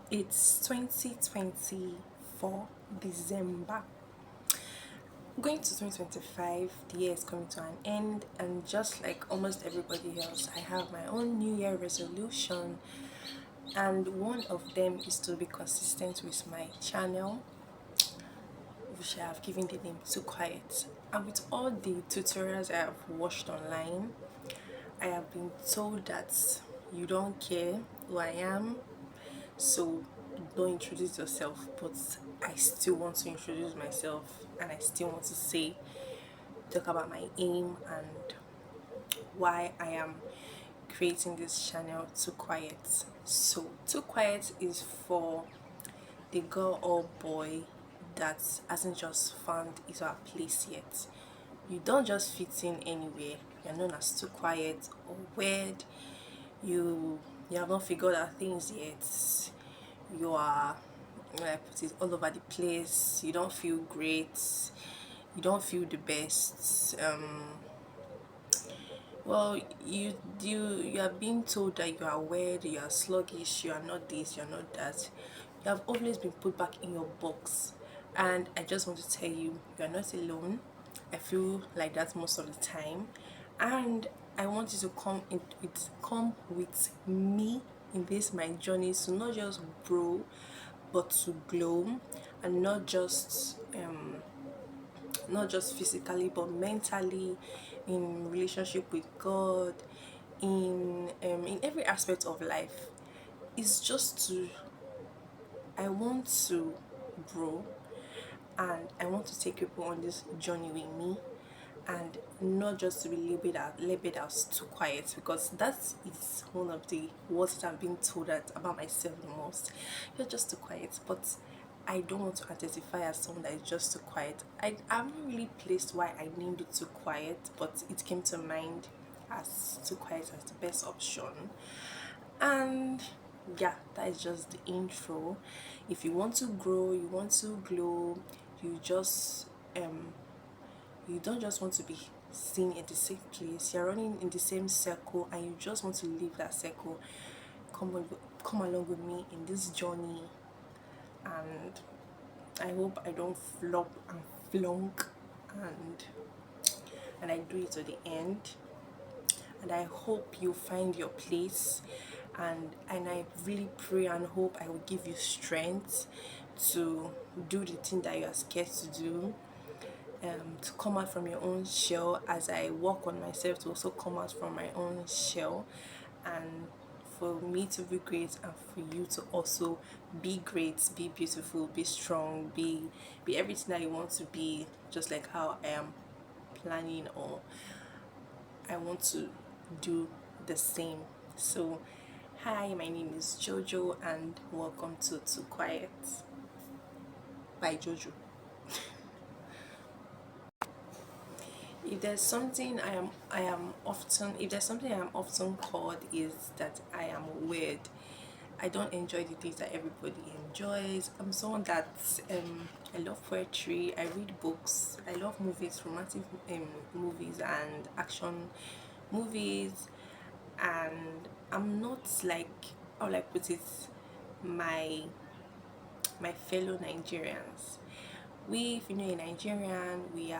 It's 2024 December. Going to 2025, the year is coming to an end, and just like almost everybody else, I have my own New Year resolution, and one of them is to be consistent with my channel, which I have given the name Too Quiet. And with all the tutorials I have watched online, I have been told that you don't care who I am, so don't introduce yourself. But I still want to introduce myself, and I still want to talk about my aim and why I am creating this channel Too Quiet. So Too Quiet is for the girl or boy that hasn't just found his or her place yet. You don't just fit in anywhere. You're known as too quiet or weird. You have not figured out things yet. You are, like, put it, all over the place. You don't feel great. You don't feel the best. Well, you are being told that you are weird, you are sluggish, you are not this, you are not that. You have always been put back in your box, and I just want to tell you, you are not alone. I feel like that most of the time, and I want you to come with me in this my journey to not just grow, but to glow, and not just physically but mentally, in relationship with God, in every aspect of life. It's just to I want to grow, and I want to take people on this journey with me, and not just to be labeled as too quiet, because that is one of the words that I've been told that about myself the most. You're just too quiet, but I don't want to identify as someone that is just too quiet. I haven't really placed why I named it too quiet, but it came to mind as too quiet as the best option. And yeah, that is just the intro. If you want to grow, you want to glow, you just you don't just want to be seen in the same place, you're running in the same circle, and you just want to leave that circle, come along with me in this journey. And I hope I don't flop and flunk, and I do it to the end. And I hope you find your place, and I really pray and hope I will give you strength to do the thing that you are scared to do, to come out from your own shell, as I work on myself to also come out from my own shell, and for me to be great, and for you to also be great, be beautiful, be strong, be everything that you want to be, just like how I am planning, or I want to do the same. So hi, my name is Jojo, and welcome to Too Quiet by Jojo. If there's something I am often called, is that I am weird. I don't enjoy the things that everybody enjoys. I'm someone that I love poetry, I read books, I love movies, romantic movies and action movies, and I'm not like, how will I put it, my fellow Nigerians. If you know a Nigerian, we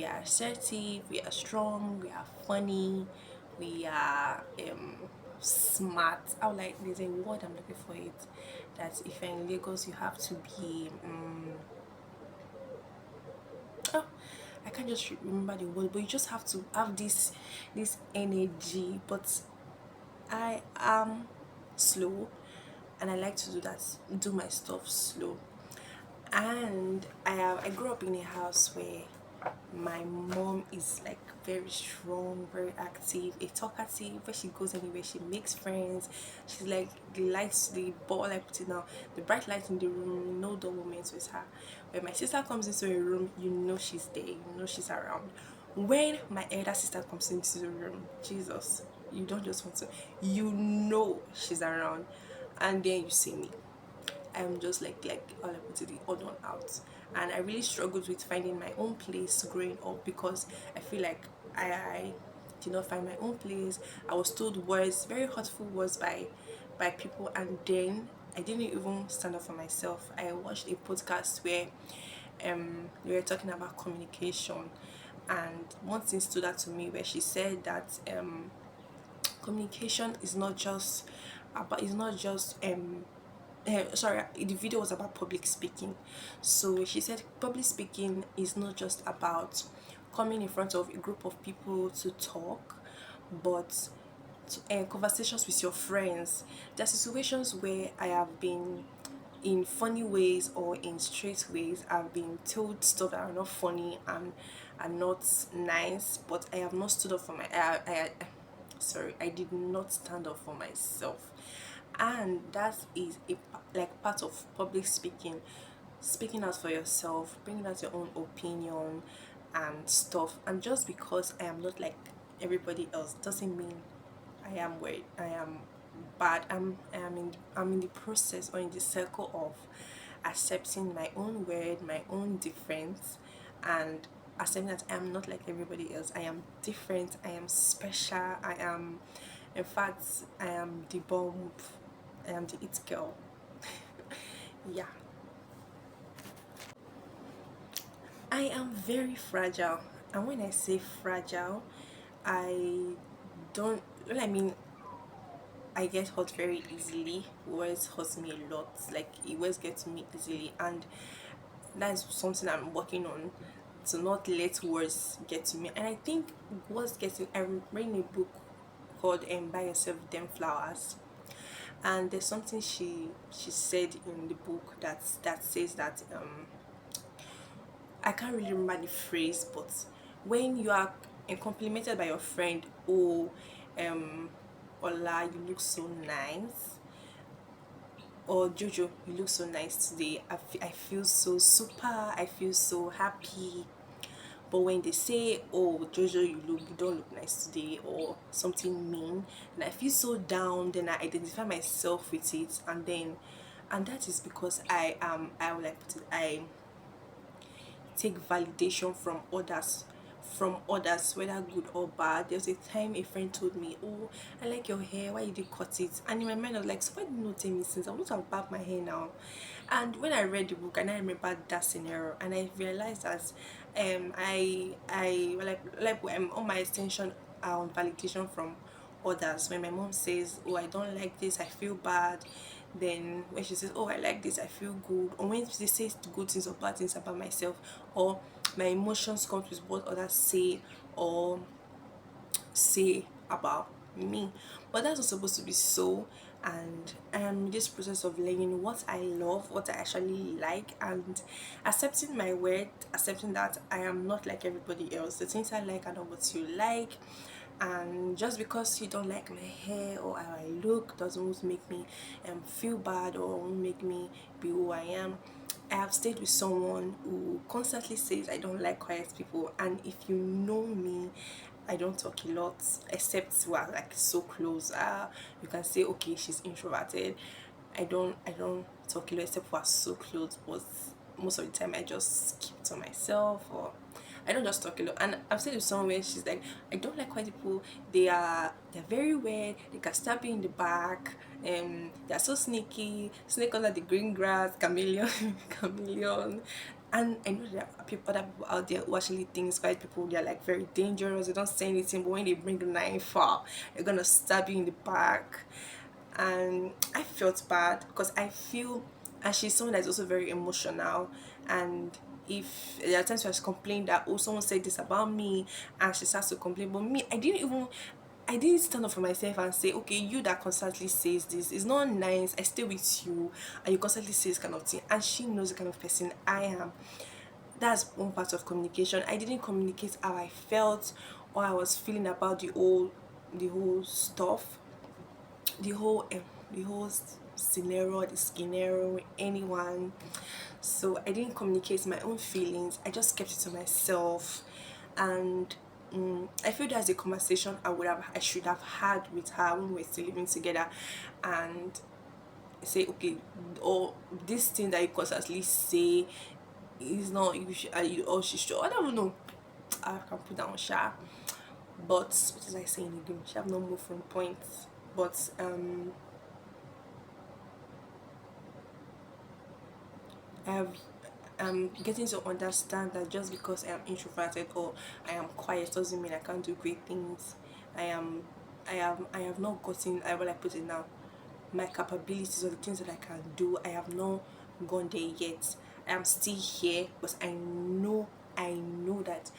are assertive, we are strong, we are funny, we are smart. I would like, there's a word I'm looking for it, that if you're in Lagos you have to be oh, I can't just remember the word, but you just have to have this energy. But I am slow, and I like to do my stuff slow. And I grew up in a house where my mom is like very strong, very active, a talkative. Where she goes anywhere, she makes friends. She's like the lights, the ball, I put it now, the bright light in the room, no dull moments with her. When my sister comes into a room, you know she's there, you know she's around. When my elder sister comes into the room, Jesus, you don't just want to, you know she's around. And then you see me, I'm just like all I put to the odd one out. And I really struggled with finding my own place growing up, because I feel like I did not find my own place. I was told words, very hurtful words by people, and then I didn't even stand up for myself. I watched a podcast where they were talking about communication, and one thing stood out to me where she said that communication is not just about, it's not just sorry, the video was about public speaking. So she said public speaking is not just about coming in front of a group of people to talk, but conversations with your friends. There are situations where I have been, in funny ways or in straight ways, I've been told stuff that are not funny and are not nice, but I have not stood up for my sorry, I did not stand up for myself. And that is like part of public speaking, speaking out for yourself, bringing out your own opinion and stuff. And just because I am not like everybody else doesn't mean I am where I am bad. I'm in the process or in the circle of accepting my own word, my own difference, and accepting that I am not like everybody else. I am different, I am special, I am, in fact, I am the bomb, I am the it girl. Yeah. I am very fragile. And when I say fragile, I don't, well, I mean, I get hurt very easily. Words hurt me a lot. Like, it words get to me easily. And that's something I'm working on, to not let words get to me. And I think words getting, I'm reading a book called Buy Yourself Them Flowers. And there's something she said in the book that says that I can't really remember the phrase, but when you are complimented by your friend, oh, um, Ola, you look so nice, or Joojo, you look so nice today, I feel so super, I feel so happy. But when they say, oh, Jojo, you don't look nice today, or something mean, and I feel so down, then I identify myself with it, and that is because I would like put it, I take validation from others, whether good or bad. There was a time a friend told me, oh, I like your hair, why did you cut it? And in my mind I was like, so why did you not tell me since? I want to have back my hair now. And when I read the book and I remembered that scenario, and I realized that I all my attention are on validation from others. When my mom says, oh, I don't like this, I feel bad, then when she says, oh, I like this, I feel good, or when she says good things or bad things about myself, or my emotions come with what others or say about me. But that's not supposed to be so. And I am in this process of learning what I love, what I actually like, and accepting my word, accepting that I am not like everybody else. The things I like are not what you like, and just because you don't like my hair or how I look doesn't make me feel bad or won't make me be who I am. I have stayed with someone who constantly says I don't like quiet people, and if you know me, I don't talk a lot except we are like so close. You can say okay, she's introverted. I don't talk a lot except we are so close, but most of the time I just keep to myself, or I don't just talk a lot. And I've said to someone where she's like, I don't like quiet people. They're very weird. They can stab you in the back. They're so sneaky. Snake under the green grass, chameleon, chameleon. And I know there are other people out there who actually think quiet people, they're like very dangerous. They don't say anything, but when they bring the knife out, they're gonna stab you in the back. And I felt bad because I feel, and she's someone that's also very emotional, and if there are times where she complained that, oh, someone said this about me, and she starts to complain, but me, I didn't stand up for myself and say, okay, you that constantly says this is not nice, I stay with you and you constantly say this kind of thing. And she knows the kind of person I am. That's one part of communication. I didn't communicate how I felt or I was feeling about the whole stuff, the whole scenario, the scenario, anyone. So I didn't communicate my own feelings. I just kept it to myself, and I feel that's a conversation I should have had with her when we were still living together, and say, okay, or this thing that you constantly say is not, you should, or she should, I don't know. I can put down sha, but what is I saying again? She have no moved from points, but I have getting to understand that just because I am introverted or I am quiet doesn't mean I can't do great things. I am I have not gotten, I will I put it now, my capabilities or the things that I can do. I have not gone there yet. I am still here, but I know that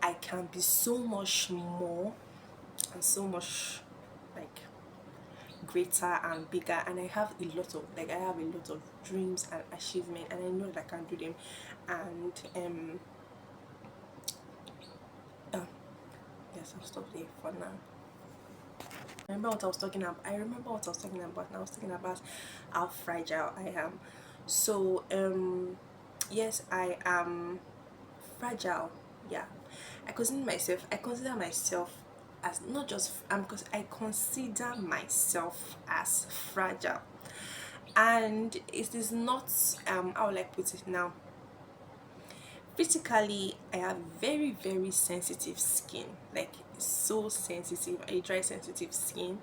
I can be so much more and so much like greater and bigger, and I have a lot of like I have a lot of dreams and achievement, and I know that I can do them. And oh, yes, I'll stop there for now. I remember what I was talking about, and I was talking about how fragile I am. So yes, I am fragile. Yeah, I consider myself as not just because I consider myself as fragile, and it is not how will I put it now. Physically, I have very sensitive skin, like so sensitive, a dry sensitive skin.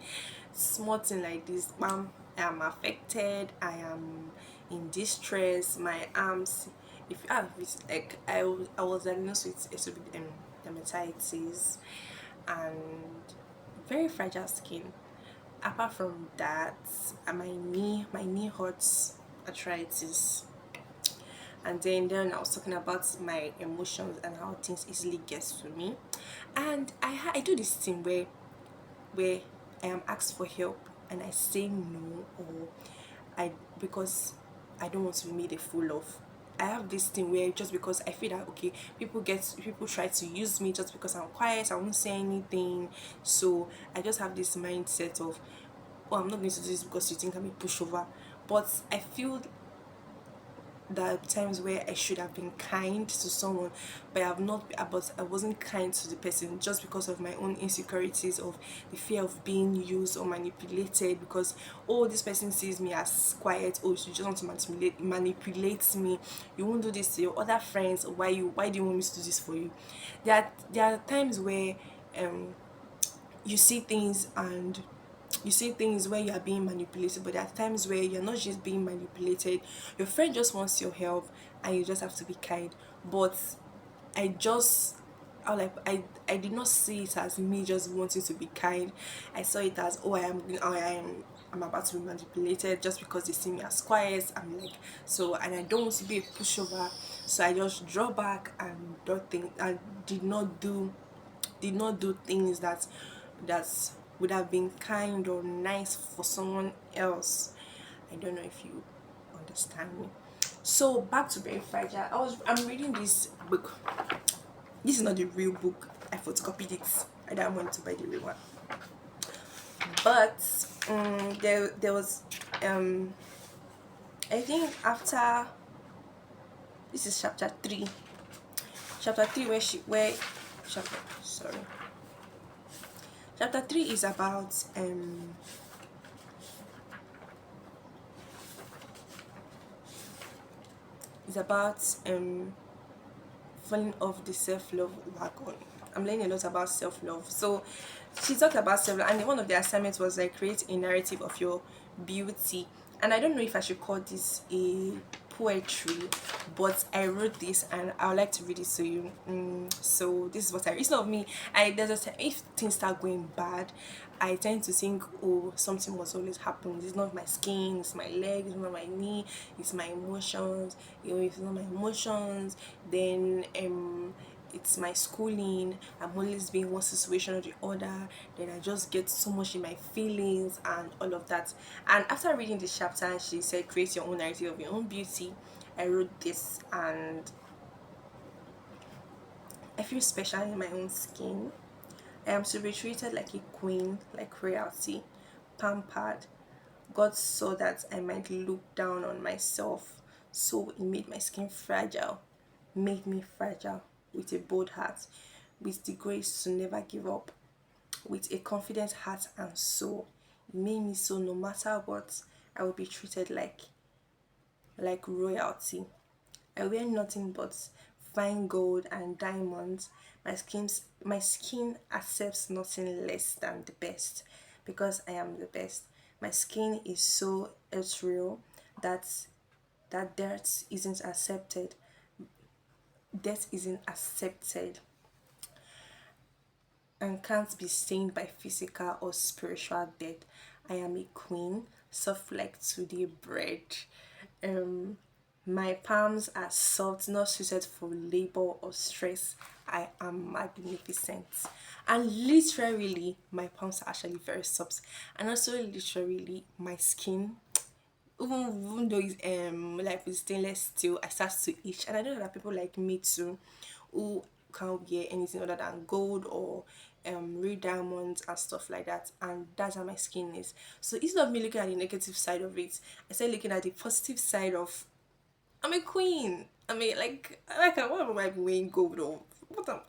Small thing like this, I am affected, I am in distress, my arms, if you have this, like I was diagnosed with dermatitis and very fragile skin. Apart from that, my knee hurts, arthritis. And then I was talking about my emotions and how things easily gets to me. And I do this thing where I am asked for help and I say no, or I because I don't want to be made a fool of. I have this thing where just because I feel that okay, people try to use me just because I'm quiet, I won't say anything. So I just have this mindset of, oh, I'm not going to do this because you think I'm a pushover. But I feel there are times where I should have been kind to someone, but I have not, but I wasn't kind to the person just because of my own insecurities of the fear of being used or manipulated, because oh, this person sees me as quiet, oh, you just want to manipulate me, you won't do this to your other friends, why do you want me to do this for you? There are times where um you see things and you see things where you are being manipulated, but there are times where you're not just being manipulated, your friend just wants your help and you just have to be kind. But I just I did not see it as me just wanting to be kind. I saw it as, oh, I'm about to be manipulated just because they see me as quiet. I'm like, so, and I don't want to be a pushover, so I just draw back and don't think I did not do things that would have been kind or nice for someone else. I don't know if you understand me. So back to being fragile. I'm reading this book. This is not the real book. I photocopied it. I don't want to buy the real one. But there was um I think after this is chapter three. Chapter three where chapter sorry. Chapter three is about it's about falling off the self-love wagon. I'm learning a lot about self-love. So she talked about self-love, and one of the assignments was like create a narrative of your beauty. And I don't know if I should call this a poetry, but I wrote this and I would like to read it to you. So this is what it's not me. If things start going bad, I tend to think, oh, something must always happen. It's not my skin, it's my leg, it's not my knee, it's my emotions. You know, if it's not my emotions, then it's my schooling. I'm always being one situation or the other. Then I just get so much in my feelings and all of that. And after reading this chapter, she said, create your own narrative of your own beauty. I wrote this and I feel special in my own skin. I am to be treated like a queen, like royalty, pampered. God saw that I might look down on myself, so He made my skin fragile, made me fragile with a bold heart, with the grace to never give up, with a confident heart and soul. He made me so no matter what, I will be treated like royalty. I wear nothing but fine gold and diamonds. My skin accepts nothing less than the best because I am the best. My skin is so ethereal that that death isn't accepted and can't be seen by physical or spiritual death. I am a queen, soft like today bread. Um, my palms are soft, not suited for labor or stress. I am magnificent. And literally, my palms are actually very soft. And also, literally, my skin, even though it's like with stainless steel, I start to itch. And I know that people like me too who can't wear anything other than gold or real diamonds and stuff like that, and that's how my skin is. So instead of me looking at the negative side of it, I started looking at the positive side of I'm a queen. I mean, like what am I wearing gold or what am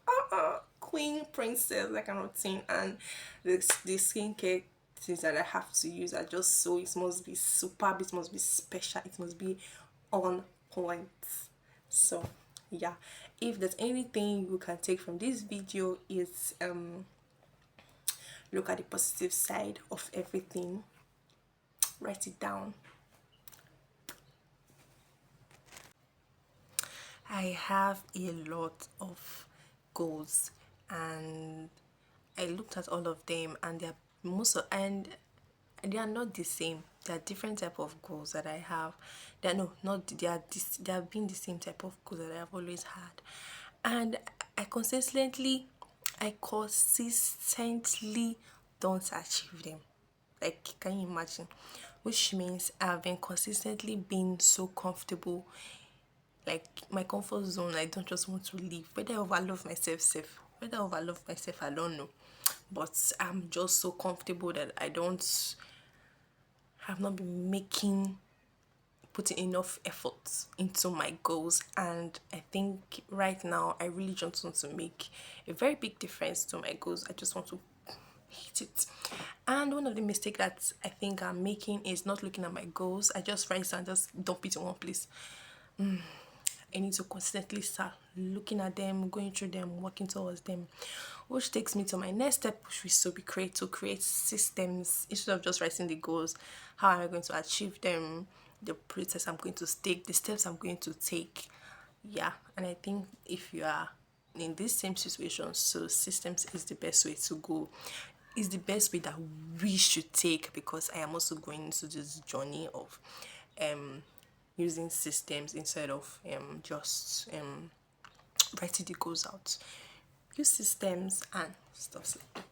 queen princess that kind of thing, and the skincare things that I have to use are just so it must be superb, it must be special, it must be on point. So yeah, if there's anything you can take from this video is look at the positive side of everything, write it down. I have a lot of goals, and I looked at all of them, and they are not the same. There are different type of goals that I have. They are no, not they have been the same type of goals that I have always had, and I consistently, I consistently don't achieve them. Like, can you imagine? Which means I've been consistently being so comfortable, like my comfort zone. I don't just want to leave. Whether I overlove myself, whether I overlove myself, I don't know. But I'm just so comfortable that I don't have not been making putting enough effort into my goals, and I think right now I really just want to make a very big difference to my goals. I just want to hit it. And one of the mistakes that I think I'm making is not looking at my goals. I just write and just dump it in one place. I need to constantly start looking at them, going through them, working towards them. Which takes me to my next step, which is to create systems instead of just writing the goals. How am I going to achieve them? The process I'm going to take, the steps I'm going to take. Yeah, and I think if you are in this same situation, so systems is the best way to go. Is the best way that we should take, because I am also going into this journey of um using systems instead of just writing the goals out. Use systems and stuff like that.